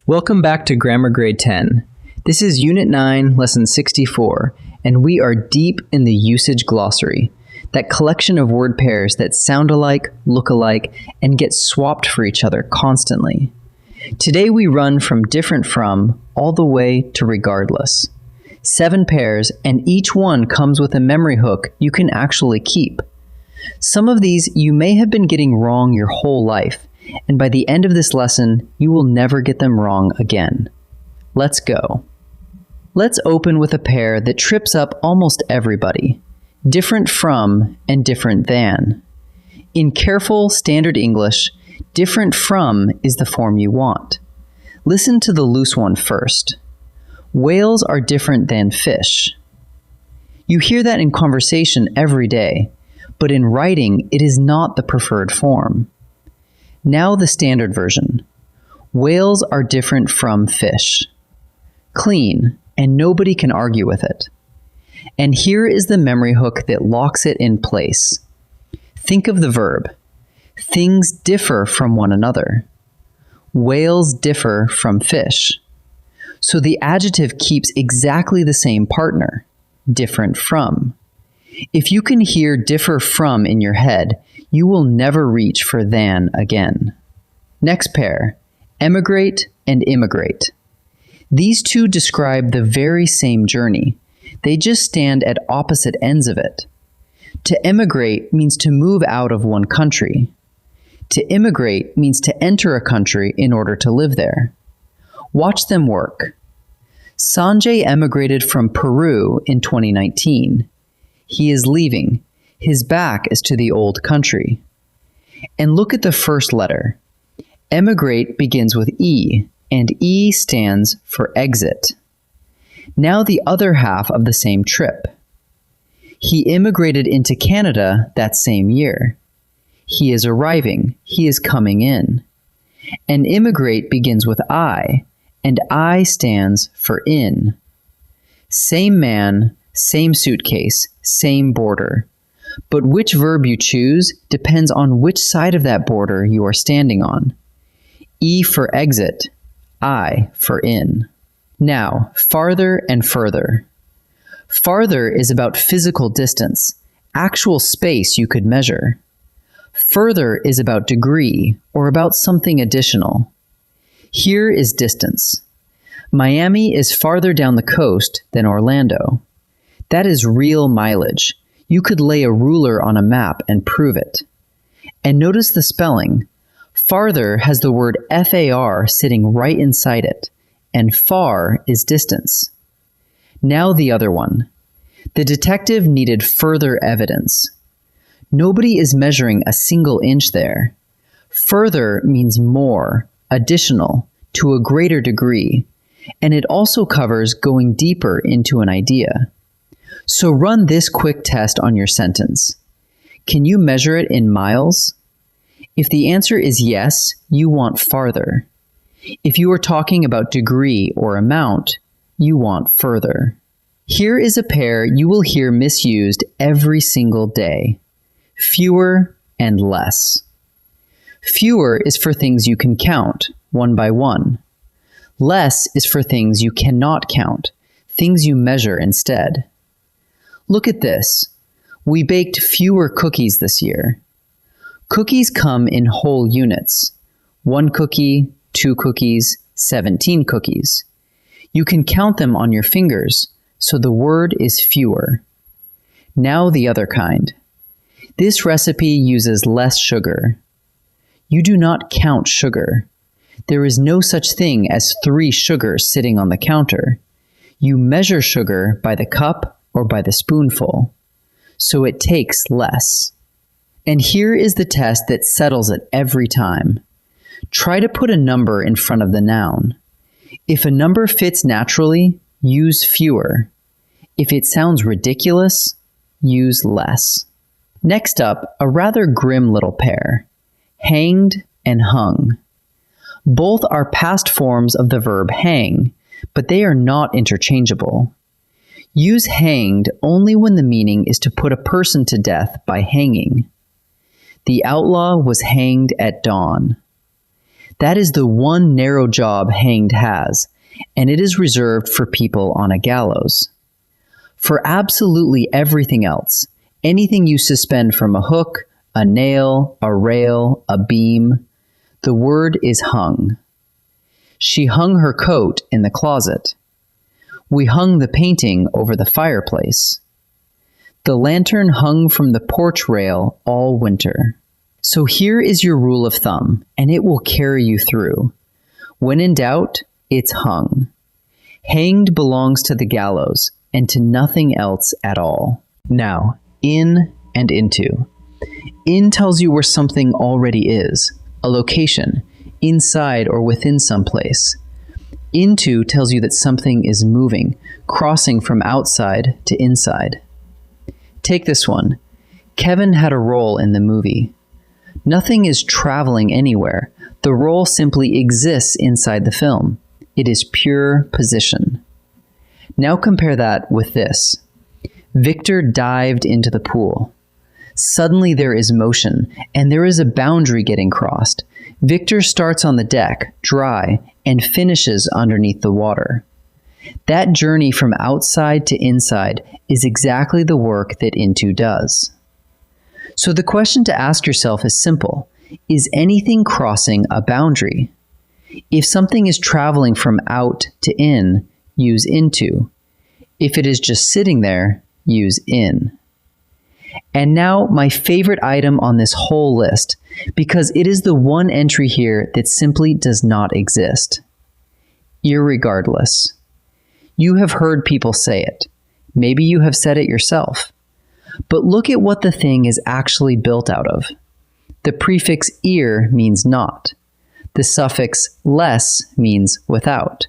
Welcome back to Grammar Grade 10. This is Unit 9, Lesson 64, and we are deep in the usage glossary, that collection of word pairs that sound alike, look alike, and get swapped for each other constantly. Today we run from different from all the way to regardless. 7 pairs, and each one comes with a memory hook you can actually keep. Some of these you may have been getting wrong your whole life, and by the end of this lesson, you will never get them wrong again. Let's go. Let's open with a pair that trips up almost everybody. Different from and different than. In careful standard English, different from is the form you want. Listen to the loose one first. Whales are different than fish. You hear that in conversation every day, but in writing, it is not the preferred form. Now the standard version. Whales are different from fish. Clean, and nobody can argue with it. And here is the memory hook that locks it in place. Think of the verb. Things differ from one another. Whales differ from fish. So the adjective keeps exactly the same partner, different from. If you can hear differ from in your head, you will never reach for than again. Next pair, emigrate and immigrate. These two describe the very same journey. They just stand at opposite ends of it. To emigrate means to move out of one country. To immigrate means to enter a country in order to live there. Watch them work. Sanjay emigrated from Peru in 2019. He is leaving. His back is to the old country. And look at the first letter. Emigrate begins with E, and E stands for exit. Now the other half of the same trip. He immigrated into Canada that same year. He is arriving. He is coming in. And immigrate begins with I, and I stands for in. Same man, same suitcase, same border. But which verb you choose depends on which side of that border you are standing on. E for exit, I for in. Now, farther and further. Farther is about physical distance, actual space you could measure. Further is about degree or about something additional. Here is distance. Miami is farther down the coast than Orlando. That is real mileage. You could lay a ruler on a map and prove it. And notice the spelling. Farther has the word FAR sitting right inside it, and far is distance. Now the other one. The detective needed further evidence. Nobody is measuring a single inch there. Further means more, additional, to a greater degree, and it also covers going deeper into an idea. So run this quick test on your sentence. Can you measure it in miles? If the answer is yes, you want farther. If you are talking about degree or amount, you want further. Here is a pair you will hear misused every single day. Fewer and less. Fewer is for things you can count, one by one. Less is for things you cannot count, things you measure instead. Look at this. We baked fewer cookies this year. Cookies come in whole units. 1 cookie, 2 cookies, 17 cookies. You can count them on your fingers, so the word is fewer. Now the other kind. This recipe uses less sugar. You do not count sugar. There is no such thing as 3 sugars sitting on the counter. You measure sugar by the cup or by the spoonful. So it takes less. And here is the test that settles it every time. Try to put a number in front of the noun. If a number fits naturally, use fewer. If it sounds ridiculous, use less. Next up, a rather grim little pair. Hanged and hung. Both are past forms of the verb hang, but they are not interchangeable. Use hanged only when the meaning is to put a person to death by hanging. The outlaw was hanged at dawn. That is the one narrow job hanged has, and it is reserved for people on a gallows. For absolutely everything else, anything you suspend from a hook, a nail, a rail, a beam, the word is hung. She hung her coat in the closet. We hung the painting over the fireplace. The lantern hung from the porch rail all winter. So here is your rule of thumb, and it will carry you through. When in doubt, it's hung. Hanged belongs to the gallows and to nothing else at all. Now, in and into. In tells you where something already is, a location, inside or within some place. Into tells you that something is moving, crossing from outside to inside. Take this one. Kevin had a role in the movie. Nothing is traveling anywhere. The role simply exists inside the film. It is pure position. Now compare that with this. Victor dived into the pool. Suddenly there is motion, and there is a boundary getting crossed. Victor starts on the deck, dry, and finishes underneath the water. That journey from outside to inside is exactly the work that into does. So the question to ask yourself is simple. Is anything crossing a boundary? If something is traveling from out to in, use into. If it is just sitting there, use in. And now my favorite item on this whole list, because it is the one entry here that simply does not exist. Irregardless. You have heard people say it. Maybe you have said it yourself. But look at what the thing is actually built out of. The prefix ir means not. The suffix less means without.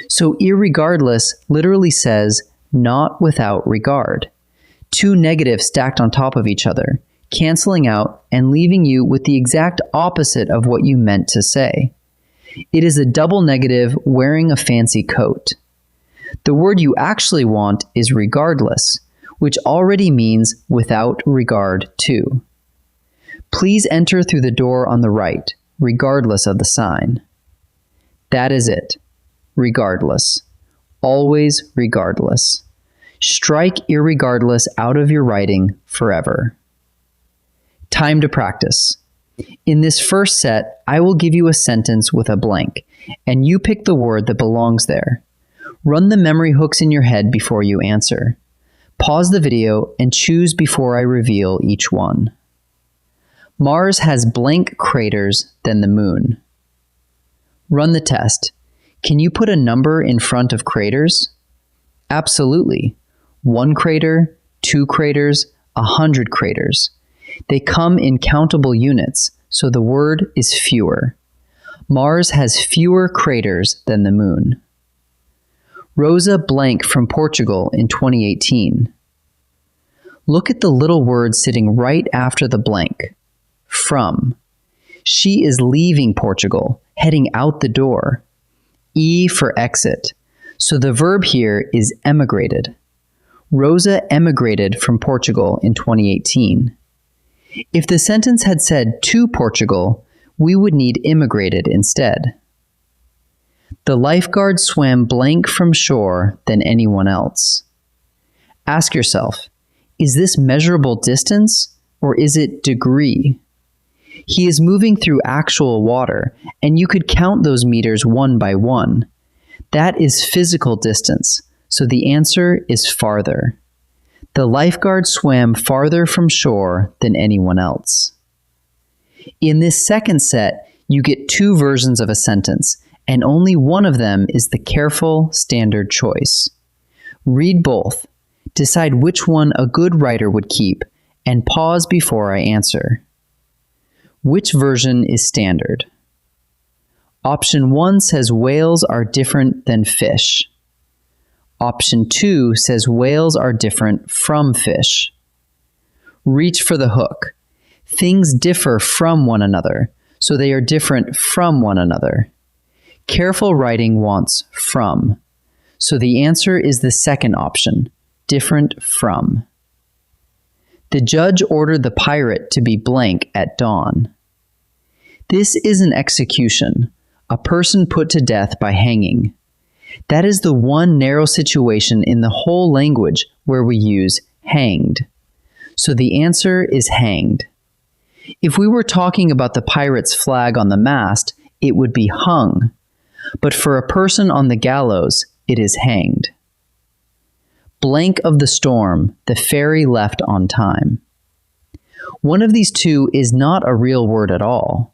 So irregardless literally says not without regard. Two negatives stacked on top of each other, canceling out and leaving you with the exact opposite of what you meant to say. It is a double negative wearing a fancy coat. The word you actually want is regardless, which already means without regard to. Please enter through the door on the right, regardless of the sign. That is it. Regardless. Always regardless. Strike irregardless out of your writing forever. Time to practice. In this first set, I will give you a sentence with a blank, and you pick the word that belongs there. Run the memory hooks in your head before you answer. Pause the video and choose before I reveal each one. Mars has blank craters than the moon. Run the test. Can you put a number in front of craters? Absolutely. 1 crater, 2 craters, 100 craters. They come in countable units, so the word is fewer. Mars has fewer craters than the moon. Rosa blank from Portugal in 2018. Look at the little word sitting right after the blank. From. She is leaving Portugal, heading out the door. E for exit. So the verb here is emigrated. Rosa emigrated from Portugal in 2018. If the sentence had said to Portugal, we would need immigrated instead. The lifeguard swam blank from shore than anyone else. Ask yourself, is this measurable distance or is it degree? He is moving through actual water, and you could count those meters one by one. That is physical distance, so the answer is farther. The lifeguard swam farther from shore than anyone else. In this second set, you get 2 versions of a sentence, and only one of them is the careful, standard choice. Read both, decide which one a good writer would keep, and pause before I answer. Which version is standard? Option 1 says whales are different than fish. Option 2 says whales are different from fish. Reach for the hook. Things differ from one another, so they are different from one another. Careful writing wants from, so the answer is the second option, different from. The judge ordered the pirate to be blank at dawn. This is an execution, a person put to death by hanging. That is the one narrow situation in the whole language where we use hanged. So the answer is hanged. If we were talking about the pirate's flag on the mast, it would be hung. But for a person on the gallows, it is hanged. Blank of the storm, the ferry left on time. One of these two is not a real word at all.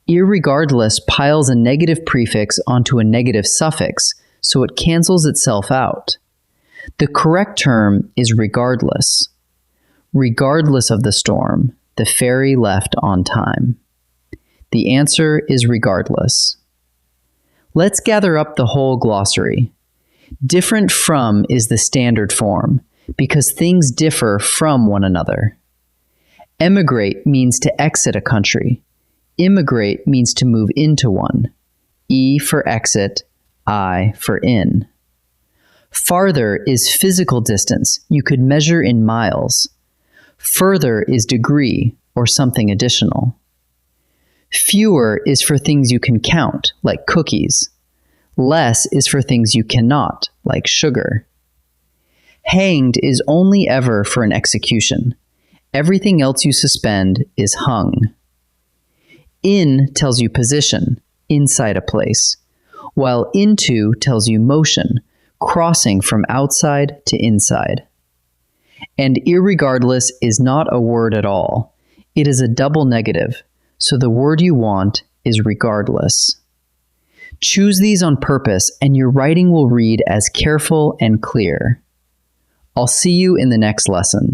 Irregardless piles a negative prefix onto a negative suffix, so it cancels itself out. The correct term is regardless. Regardless of the storm, the ferry left on time. The answer is regardless. Let's gather up the whole glossary. Different from is the standard form, because things differ from one another. Emigrate means to exit a country. Immigrate means to move into one. E for exit, I for in. Farther is physical distance you could measure in miles. Further is degree or something additional. Fewer is for things you can count, like cookies. Less is for things you cannot, like sugar. Hanged is only ever for an execution. Everything else you suspend is hung. In tells you position, inside a place, while into tells you motion, crossing from outside to inside. And irregardless is not a word at all. It is a double negative, so the word you want is regardless. Choose these on purpose and your writing will read as careful and clear. I'll see you in the next lesson.